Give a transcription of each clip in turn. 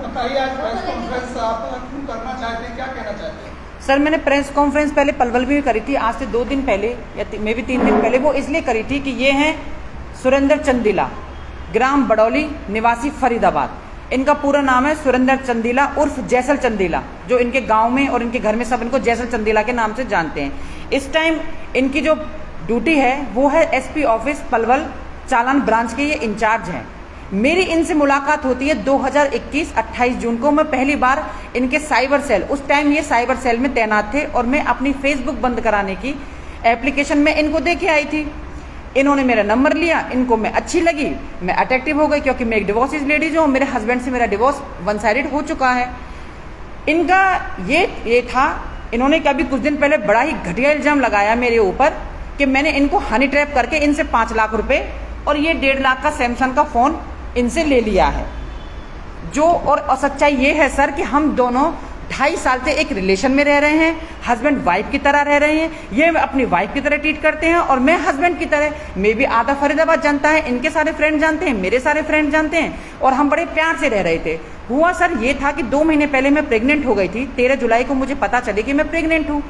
बताइए, आज press conference आप क्यों करना चाहते हैं, क्या कहना चाहते हैं? सर मैंने प्रेस कॉन्फ्रेंस पहले पलवल में भी करी थी, आज से 2 दिन पहले या मे भी 3 दिन पहले। वो इसलिए करी थी कि ये हैं सुरेंद्र चंदीला, ग्राम बड़ौली, निवासी फरीदाबाद। इनका पूरा नाम है सुरेंद्र चंदीला उर्फ जैसल चंदीला, जो इनके गांव में और इनके घर में सब इनको जैसल चंदीला के नाम से जानते हैं। इस टाइम इनकी जो ड्यूटी है वो है एसपी ऑफिस पलवल चालान ब्रांच के ये इंचार्ज हैं। मेरी इनसे मुलाकात होती है 2021 28 जून को। मैं पहली बार इनके साइबर सेल, उस टाइम ये साइबर सेल में तैनात थे, और मैं अपनी फेसबुक बंद कराने की एप्लीकेशन में इनको देखे आई थी। इन्होंने मेरा नंबर लिया, इनको मैं अच्छी लगी, मैं अट्रैक्टिव हो गई, क्योंकि मैं एक डिवोर्स लेडीज हूँ, मेरे हस्बैंड से मेरा डिवोर्स 1 साइडेड हो चुका है। इनका ये था, इन्होंने कभी कुछ दिन पहले बड़ा ही घटिया इल्जाम लगाया मेरे ऊपर कि मैंने इनको हनी ट्रैप करके इनसे 5 लाख रुपए और ये 1.5 लाख का सैमसंग का फोन इनसे ले लिया है। जो और सच्चाई ये है सर कि हम दोनों 2.5 साल से एक रिलेशन में रह रहे हैं, हस्बैंड वाइफ की तरह रह रहे हैं। ये अपनी वाइफ की तरह ट्रीट करते हैं और मैं हस्बैंड की तरह। मैं भी आधा फरीदाबाद जानता है, इनके सारे फ्रेंड जानते हैं, मेरे सारे फ्रेंड जानते हैं, और हम बड़े प्यार से रह रहे थे। हुआ सर ये था कि 2 महीने पहले मैं प्रेग्नेंट हो गई थी। 13 जुलाई को मुझे पता चले कि मैं प्रेग्नेंट हूँ।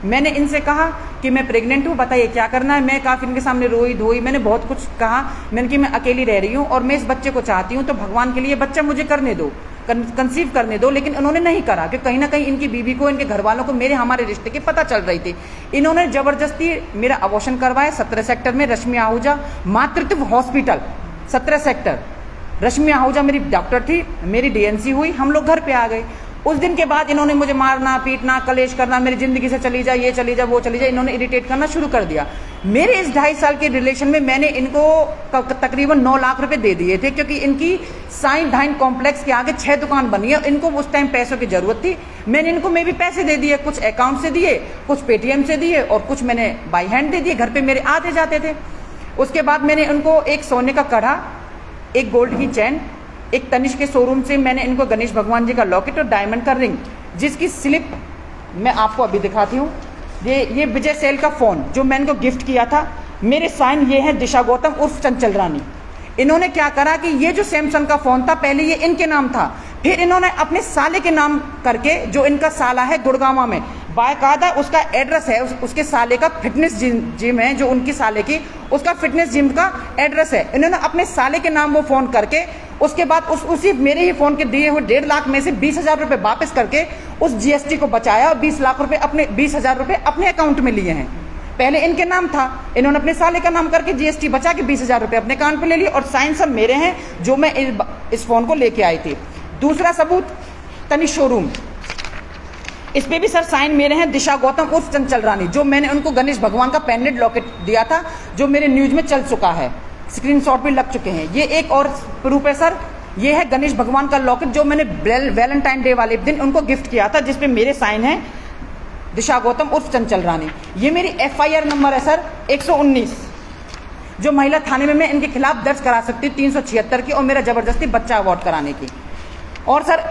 मैंने इनसे कहा कि मैं प्रेग्नेंट हूँ, बताइए क्या करना है। मैं काफ़ी इनके सामने रोई धोई, मैंने बहुत कुछ कहा। मैंने कि मैं अकेली रह रही हूँ और मैं इस बच्चे को चाहती हूँ, तो भगवान के लिए बच्चा मुझे करने दो, कंसीव करने दो। लेकिन उन्होंने नहीं करा, कि कहीं ना कहीं इनकी बीवी को, इनके घर वालों को हमारे रिश्ते की पता चल रही थी। इन्होंने जबरदस्ती मेरा अबॉर्शन करवाया 17 सेक्टर में, रश्मि आहूजा मातृत्व हॉस्पिटल 17 सेक्टर। रश्मि आहूजा मेरी डॉक्टर थी, मेरी डीएनसी हुई, हम लोग घर पे आ गए। उस दिन के बाद इन्होंने मुझे मारना, पीटना, कलेश करना, मेरी जिंदगी से चली जा, ये चली जा, वो चली जा, इन्होंने इरिटेट करना शुरू कर दिया। मेरे इस 2.5 साल के रिलेशन में मैंने इनको तकरीबन 9 लाख रुपए दे दिए थे, क्योंकि इनकी साइन धाइन कॉम्प्लेक्स के आगे 6 दुकान बनी है। इनको उस टाइम पैसों की जरूरत थी, मैंने इनको भी पैसे दे दिए, कुछ अकाउंट से दिए, कुछ पेटीएम से दिए और कुछ मैंने बाई हैंड दे दिए। घर पे मेरे आते जाते थे। उसके बाद मैंने उनको एक सोने का कड़ा, एक गोल्ड की चैन, एक तनिष्क के शोरूम से मैंने इनको गणेश भगवान जी का लॉकेट और डायमंड का रिंग, जिसकी स्लिप मैं आपको अभी दिखाती हूँ। ये विजय सेल का फ़ोन जो मैंने इनको गिफ्ट किया था। मेरे साइन ये है दिशा गौतम उर्फ चंचल रानी। इन्होंने क्या करा कि ये जो सैमसंग का फ़ोन था पहले ये इनके नाम था, फिर इन्होंने अपने साले के नाम करके, जो इनका साला है गुड़गांव में, बाकायदा उसका एड्रेस है, उसके साले का फिटनेस जिम है, जो उनकी साले की, उसका फिटनेस जिम का एड्रेस है। इन्होंने अपने साले के नाम वो फ़ोन करके, उसके बाद उसी मेरे ही फ़ोन के दिए हुए 1.5 लाख में से 20,000 रुपये वापस करके उस जीएसटी को बचाया और 20 लाख रुपये अपने 20,000 रुपये अपने अकाउंट में लिए हैं। पहले इनके नाम था, इन्होंने अपने साले का नाम करके जीएसटी बचा के 20,000 रुपये अपने अकाउंट पे ले लिए, और साइन सब मेरे हैं जो मैं इस फ़ोन को लेके आई थी। दूसरा सबूत तनिष्क शोरूम, इस पे भी सर साइन मेरे हैं, दिशा गौतम उर्फ चंचल रानी, जो मैंने उनको गणेश भगवान का पेंडेंट लॉकेट दिया था, जो मेरे न्यूज में चल चुका है, स्क्रीनशॉट भी लग चुके हैं। ये एक और प्रूफ है सर, ये है गणेश भगवान का लॉकेट जो मैंने वैलेंटाइन डे वाले दिन उनको गिफ्ट किया था, जिसपे मेरे साइन है दिशा गौतम उर्फ चंचल रानी। ये मेरी एफआईआर नंबर है सर 119, जो महिला थाने में मैं इनके खिलाफ दर्ज करा सकती हूँ 376 की, और मेरा जबरदस्ती बच्चा अवॉर्ड कराने की। और सर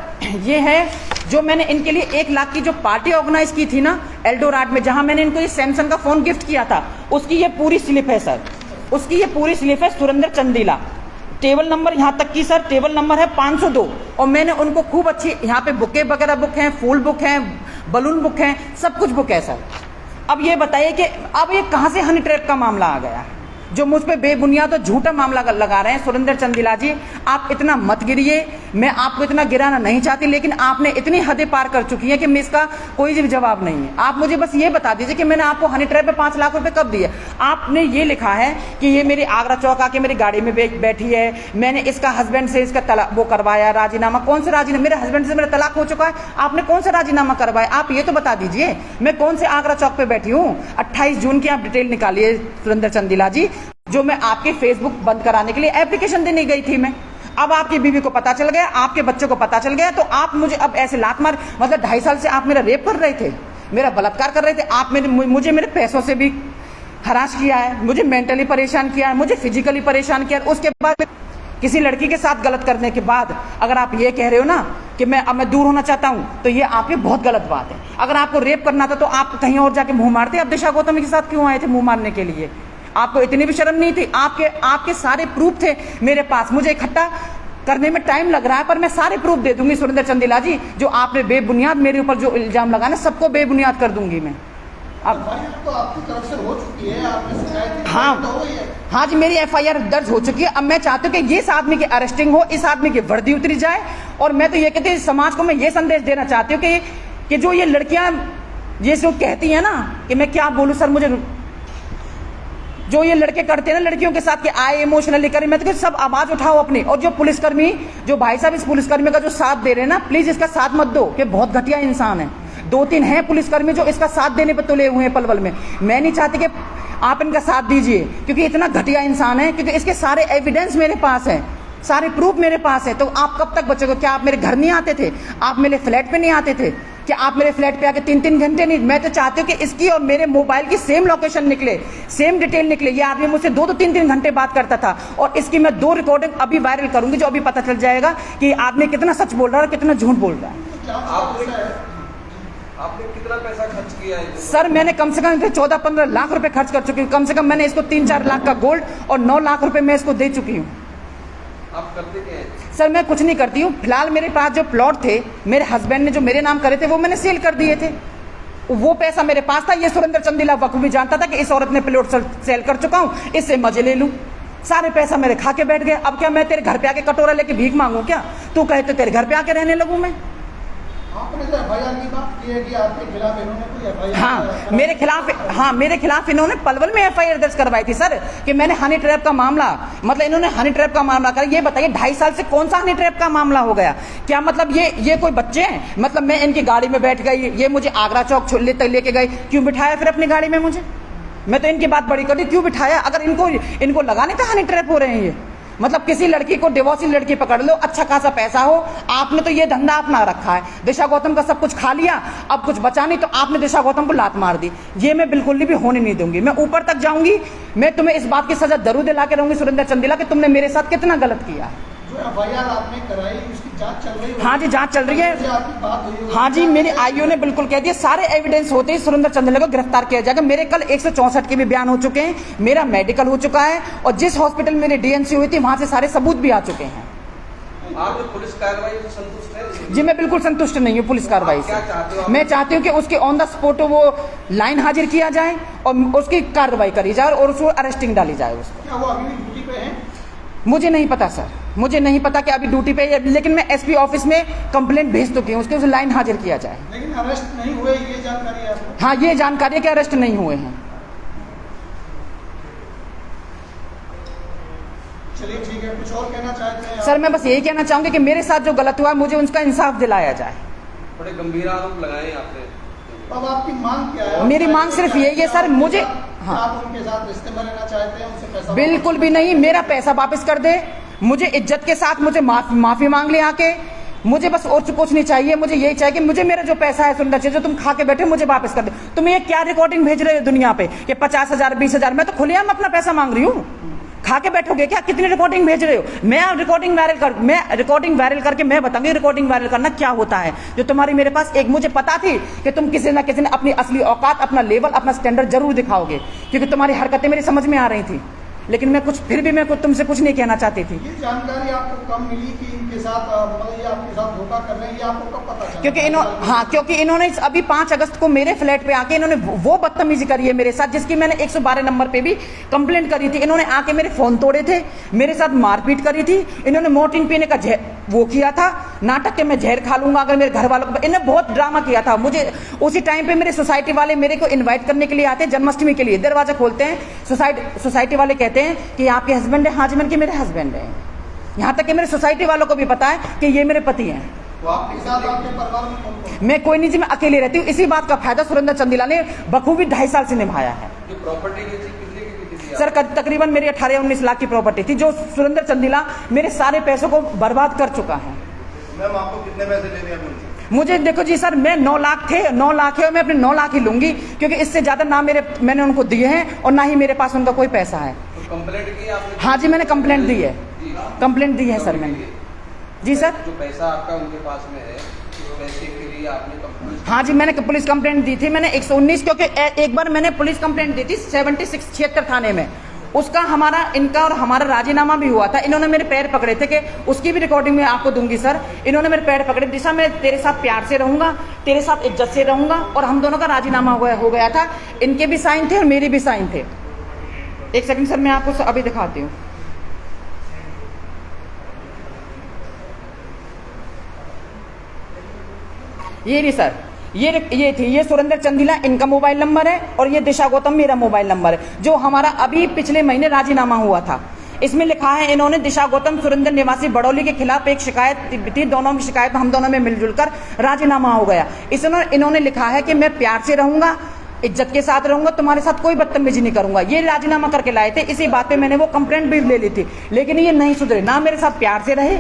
ये है जो मैंने इनके लिए 1 लाख की जो पार्टी ऑर्गेनाइज की थी ना एल्डोराड में, जहां मैंने इनको ये सैमसंग का फोन गिफ्ट किया था, उसकी ये पूरी स्लिप है सर, उसकी ये पूरी स्लिप है। सुरेंद्र चंदीला, टेबल नंबर यहाँ तक की सर, टेबल नंबर है 502, और मैंने उनको खूब अच्छी यहाँ पे बुके वगैरह बुक हैं, फूल बुक हैं, बलून बुक हैं, सब कुछ बुक है सर। अब ये बताइए कि अब ये कहाँ से हनी ट्रैप का मामला आ गया, जो मुझ पे बेबुनियाद और झूठा मामला लगा रहे हैं। सुरेंद्र चंदीला जी, आप इतना मत गिरिए, मैं आपको इतना गिराना नहीं चाहती, लेकिन आपने इतनी हदें पार कर चुकी हैं कि मैं इसका कोई भी जवाब नहीं है। आप मुझे बस ये बता दीजिए कि मैंने आपको हनी ट्रैप पे 5 लाख रुपए कब दिए। आपने ये लिखा है कि ये मेरी आगरा चौक आके मेरी गाड़ी में बैठी है, मैंने इसका हस्बैंड से इसका तलाक वो करवाया, राजीनामा। कौन सा राजीनामा? मेरे हस्बैंड से मेरा तलाक हो चुका है, आपने कौन सा राजीनामा करवाया? आप ये तो बता दीजिए, मैं कौन से आगरा चौक पे बैठी हूँ। 28 जून की आप डिटेल निकालिए सुरेंद्र चंदीला जी, जो मैं आपके फेसबुक बंद कराने के लिए एप्लीकेशन देने गई थी मैं। अब आपकी बीवी को पता चल गया, आपके बच्चों को पता चल गया, तो आप मुझे अब ऐसे लात मार, मतलब 2.5 साल से आप मेरा रेप कर रहे थे, मेरा बलात्कार कर रहे थे, आप मुझे मेरे पैसों से भी हरास किया है, मुझे मेंटली परेशान किया है, मुझे फिजिकली परेशान किया है। उसके बाद किसी लड़की के साथ गलत करने के बाद अगर आप ये कह रहे हो ना कि अब मैं दूर होना चाहता हूँ, तो ये आपकी बहुत गलत बात है। अगर आपको रेप करना था तो आप कहीं और जाके मुंह मारते, आप दिशा गौतम के साथ क्यों आए थे मुंह मारने के लिए? आपको इतनी भी शर्म नहीं थी? आपके सारे प्रूफ थे मेरे पास। मुझे इकट्ठा करने में टाइम लग रहा है, पर मैं सारे प्रूफ दे दूंगी सुरेंद्र चंदेला जी। जो आपने बेबुनियाद मेरे ऊपर जो इल्जाम लगाना, सबको बेबुनियाद कर दूंगी मैं। अब तो आपकी तरफ से हो चुकी है, आपने शिकायत की हाँ तो हुई है। हाँ जी, मेरी एफआईआर दर्ज हो चुकी है। अब मैं चाहती हूँ कि ये इस आदमी की अरेस्टिंग हो, इस आदमी की वर्दी उतरी जाए। और मैं तो ये कहती हूँ, समाज को मैं ये संदेश देना चाहती हूँ कि जो ये लड़कियां ये जो कहती हैं ना, कि मैं क्या बोलूँ सर, मुझे जो ये लड़के करते हैं ना लड़कियों के साथ, कि आए इमोशनली करें, मैं तो सब आवाज उठाओ अपनी। और जो पुलिसकर्मी, जो भाई साहब इस पुलिसकर्मी का जो साथ दे रहे हैं ना, प्लीज इसका साथ मत दो, कि बहुत घटिया इंसान है। 2-3 हैं पुलिसकर्मी जो इसका साथ देने पर तुले हुए हैं पलवल में। मैं नहीं चाहती कि आप इनका साथ दीजिए, क्योंकि इतना घटिया इंसान है, क्योंकि इसके सारे एविडेंस मेरे पास है, सारे प्रूफ मेरे पास है। तो आप कब तक बचोगे? क्या आप मेरे घर नहीं आते थे? आप मेरे फ्लैट पे नहीं आते थे? क्या आप मेरे फ्लैट पे आके 3-3 घंटे नहीं? मैं तो चाहती हूँ कि इसकी और मेरे मोबाइल की सेम लोकेशन निकले, सेम डिटेल निकले। ये आदमी मुझसे 2-2, 3-3 घंटे बात करता था, और इसकी मैं 2 रिकॉर्डिंग अभी वायरल करूंगी, जो अभी पता चल जाएगा कि आदमी कितना सच बोल रहा है और कितना झूठ बोल रहा है। आपने कितना पैसा खर्च किया है? सर मैंने कम से कम 14-15 लाख रुपए खर्च कर चुकी हूँ। कम से कम मैंने इसको 3-4 लाख का गोल्ड और 9 लाख रुपए मैं इसको दे चुकी हूँ। आप करते क्या हैं? सर मैं कुछ नहीं करती हूँ। फिलहाल मेरे पास जो प्लॉट थे, मेरे हस्बैंड ने जो मेरे नाम करे थे, वो मैंने सेल कर दिए थे। वो पैसा मेरे पास था। ये सुरेंद्र चंदेला बखूबी जानता था कि इस औरत ने प्लॉट सेल कर चुका हूँ, इससे मजे ले लूँ। सारे पैसा मेरे खा के बैठ गए। अब क्या मैं तेरे घर पे आके कटोरा लेके भीख मांगू? क्या तू कहे तो तेरे घर पे आके रहने लगूं मैं? आपने तो एफआईआर की बात की है कि आपके खिलाफ इन्होंने कोई एफआईआर? हाँ, मेरे खिलाफ इन्होंने पलवल में एफआईआर दर्ज करवाई थी सर, कि मैंने हनी ट्रैप का मामला, मतलब इन्होंने हनी ट्रैप का मामला कर। ये बताइए 2.5 साल से कौन सा हनी ट्रैप का मामला हो गया? क्या मतलब ये कोई बच्चे हैं? मतलब मैं इनकी गाड़ी में बैठ गई, ये मुझे आगरा चौक लेके गए, क्यों बिठाया फिर अपनी गाड़ी में मुझे? मैं तो इनकी बात बड़ी कर दी, क्यों बिठाया? अगर इनको लगाने तो हनी ट्रैप हो रहे हैं ये। मतलब किसी लड़की को, डिवोर्सी लड़की पकड़ लो, अच्छा खासा पैसा हो, आपने तो ये धंधा अपना रखा है। दिशा गौतम का सब कुछ खा लिया, अब कुछ बचा नहीं, तो आपने दिशा गौतम को लात मार दी। ये मैं बिल्कुल भी होने नहीं दूंगी। मैं ऊपर तक जाऊंगी, मैं तुम्हें इस बात की सजा जरूर दिला के रहूंगी सुरेंद्र चंदेला, कि तुमने मेरे साथ कितना गलत किया है। जो एफआईआर आपने कराई उसकी जांच चल रही है? हाँ जी, जांच चल रही है। आपकी बात हुई है? हाँ जी, मेरी आईओ ने बिल्कुल कह दिया, सारे एविडेंस होते ही सुरेंद्र चंदेला को गिरफ्तार किया जाएगा। मेरे कल 164 के भी बयान हो चुके हैं, मेरा मेडिकल हो चुका है, और जिस हॉस्पिटल में मेरी डीएनसी हुई थी वहां से सारे सबूत भी आ चुके हैं। आप जो पुलिस कार्रवाई से संतुष्ट है? जी मैं बिल्कुल संतुष्ट नहीं हूँ पुलिस कार्रवाई क्या चाहते हो से। आप? मैं चाहती हूँ कि उसके ऑन द स्पॉट वो लाइन हाजिर किया जाए और उसकी कार्रवाई करी जाए और उसको अरेस्टिंग डाली जाए उसको। क्या वो अभी भी ड्यूटी पे है? मुझे नहीं पता सर, मुझे नहीं पता कि अभी ड्यूटी पे है, लेकिन मैं एसपी ऑफिस में कंप्लेंट भेज चुकी हूँ, उसके लाइन हाजिर किया जाए। लेकिन अरेस्ट नहीं हुए, ये जानकारी है आपको? हाँ, ये जानकारी है कि अरेस्ट नहीं हुए हैं। चलिए ठीक है, कुछ और कहना चाहते हैं? सर मैं बस यही कहना चाहूंगी कि मेरे साथ जो गलत हुआ है, मुझे उसका इंसाफ दिलाया जाए। बड़े गंभीर आरोप लगाए आपने। अब आपकी मांग क्या है? मेरी मांग सिर्फ यही है सर, मुझे हाँ आप उनके साथ रिश्ते में रहना चाहते हैं, उनसे पैसा? बिल्कुल भी नहीं, मेरा पैसा वापस कर दे, मुझे इज्जत के साथ मुझे माफी मांग ले आके। मुझे बस और कुछ नहीं चाहिए, मुझे यही चाहिए कि मुझे मेरा जो पैसा है सुंदर जो तुम खा के बैठे, मुझे वापस कर दे। तुम ये क्या रिकॉर्डिंग भेज रहे हो दुनिया पे कि 50,000 20,000? मैं तो खुलेआम अपना पैसा मांग रही हूँ। खा के बैठोगे क्या? कितनी रिकॉर्डिंग भेज रहे हो? मैं रिकॉर्डिंग वायरल करके मैं बताऊंगी रिकॉर्डिंग वायरल करना क्या होता है। जो तुम्हारी मेरे पास एक, मुझे पता थी कि तुम किसी ना किसी ने अपनी असली औकात, अपना लेवल, अपना स्टैंडर्ड जरूर दिखाओगे, क्योंकि तुम्हारी हरकतें मेरी समझ में आ रही थी। लेकिन मैं फिर भी मैं तुमसे कुछ नहीं कहना चाहती थी। ये जानकारी आपको कब मिली कि इनके साथ मतलब ये आपके साथ धोखा कर रहे हैं? ये आपको कब पता चला? क्योंकि इन्होंने अभी 5 अगस्त को मेरे फ्लैट पे आके इन्होंने वो बदतमीजी करी है मेरे साथ, जिसकी मैंने 112 नंबर पे भी कंप्लेंट करी थी। इन्होंने आके मेरे फोन तोड़े थे, मेरे साथ मारपीट करी थी, इन्होंने मोर्टिन पीने का वो किया था, नाटक के मैं जहर खा लूंगा अगर मेरे घर वालों को। इन्होंने बहुत ड्रामा किया था। मुझे उसी टाइम पे मेरे सोसाइटी वाले मेरे को इन्वाइट करने के लिए आते हैं, जन्माष्टमी के लिए दरवाजा खोलते हैं, सोसाइटी वाले कहते हैं कि आपके हस्बैंड है? हाँ जी, मैंने कि मेरे हस्बैंड है। यहाँ तक कि मेरे सोसाइटी वालों को भी पता है कि ये मेरे पति हैं। तो आपके साथ आपके परिवार में कौन? मैं कोई नहीं जी, मैं अकेले रहती हूँ। इसी बात का फायदा सुरेंद्र चंदेला ने बखूबी 2.5 साल से निभाया है। जो प्रॉपर्टी की थी कितने की थी? सर तकरीबन मेरी 18-19 लाख की प्रॉपर्टी थी, जो सुरेंद्र चंदेला मेरे सारे पैसों को बर्बाद कर चुका है। मैम आपको कितने पैसे लेने हैं उनसे? मुझे देखो जी सर, मैं 9 लाख थे, 9 लाख है और मैं अपने 9 लाख ही लूंगी, क्योंकि इससे ज्यादा ना मैंने उनको दिए हैं और ना ही मेरे पास उनका कोई पैसा है। तो कंप्लेंट की आपने? हाँ जी, मैंने कंप्लेंट दी है, कंप्लेंट दी है सर मैंने। जी सर, जो पैसा आपका उनके पास में है, पैसे के लिए आपने कंप्लेंट? हाँ जी, मैंने पुलिस कंप्लेंट दी थी। मैंने 119, क्योंकि एक बार मैंने पुलिस कंप्लेंट दी थी 76 थाने में, उसका हमारा, इनका और हमारा राजीनामा भी हुआ था। इन्होंने मेरे पैर पकड़े थे कि उसकी भी रिकॉर्डिंग में आपको दूंगी सर। इन्होंने मेरे पैर पकड़े, दिशा मैं तेरे साथ प्यार से रहूंगा, तेरे साथ इज्जत से रहूंगा, और हम दोनों का राजीनामा हो गया था। इनके भी साइन थे और मेरे भी साइन थे। एक सेकंड सर, मैं आपको अभी दिखाती हूँ। ये रही सर, ये थी, ये सुरेंद्र चंदीला इनका मोबाइल नंबर है और ये दिशा गौतम मेरा मोबाइल नंबर है, जो हमारा अभी पिछले महीने राजीनामा हुआ था। इसमें लिखा है इन्होंने दिशा गौतम सुरेंद्र निवासी बड़ौली के खिलाफ एक शिकायत थी, दोनों की शिकायत हम दोनों में मिलजुल कर राजीनामा हो गया। इन्होंने लिखा है कि मैं प्यार से रहूंगा, इज्जत के साथ रहूंगा, तुम्हारे साथ कोई बदतमीजी नहीं करूंगा। ये राजीनामा करके लाए थे। इसी बात पे मैंने वो कंप्लेंट भी ले ली थी, लेकिन ये नहीं सुधरे, ना मेरे साथ प्यार से रहे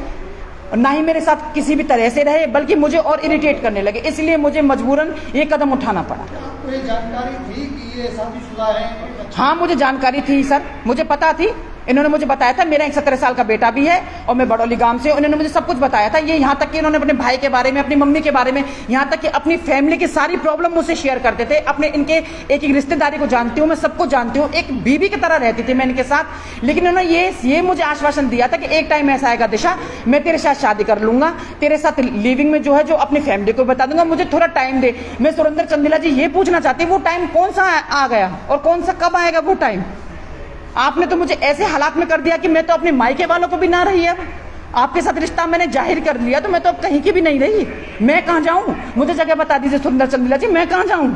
और ना ही मेरे साथ किसी भी तरह से रहे, बल्कि मुझे और इरिटेट करने लगे। इसलिए मुझे मजबूरन ये कदम उठाना पड़ा। आपको ये जानकारी थी कि ये शादीशुदा है? हाँ, मुझे जानकारी थी सर, मुझे पता थी। इन्होंने मुझे बताया था, मेरा एक 17 साल का बेटा भी है और मैं बड़ौली गांव से हूं। इन्होंने मुझे सब कुछ बताया था। ये यहाँ तक कि इन्होंने अपने भाई के बारे में, अपनी मम्मी के बारे में, यहाँ तक कि अपनी फैमिली की सारी प्रॉब्लम मुझसे शेयर करते थे। अपने इनके एक एक रिश्तेदारी को जानती हूँ मैं, सबको जानती हूँ, एक बीवी की तरह रहती थी मैं इनके साथ। लेकिन उन्होंने ये मुझे आश्वासन दिया था कि एक टाइम ऐसा आएगा दिशा, मैं तेरे साथ शादी कर लूंगा, तेरे साथ लिविंग में जो है जो अपनी फैमिली को बता दूंगा, मुझे थोड़ा टाइम दे। मैं सुरेंद्र चंदीला जी ये पूछना चाहती हूँ, वो टाइम कौन सा आ गया और कौन सा कब आएगा वो टाइम? आपने तो मुझे ऐसे हालात में कर दिया कि मैं तो अपने मायके वालों को भी ना रही। अब आपके साथ रिश्ता मैंने जाहिर कर लिया, तो मैं तो अब कहीं की भी नहीं रही। मैं कहाँ जाऊं? मुझे जगह बता दीजिए सुरेंद्र चंदीला जी, मैं कहाँ जाऊं?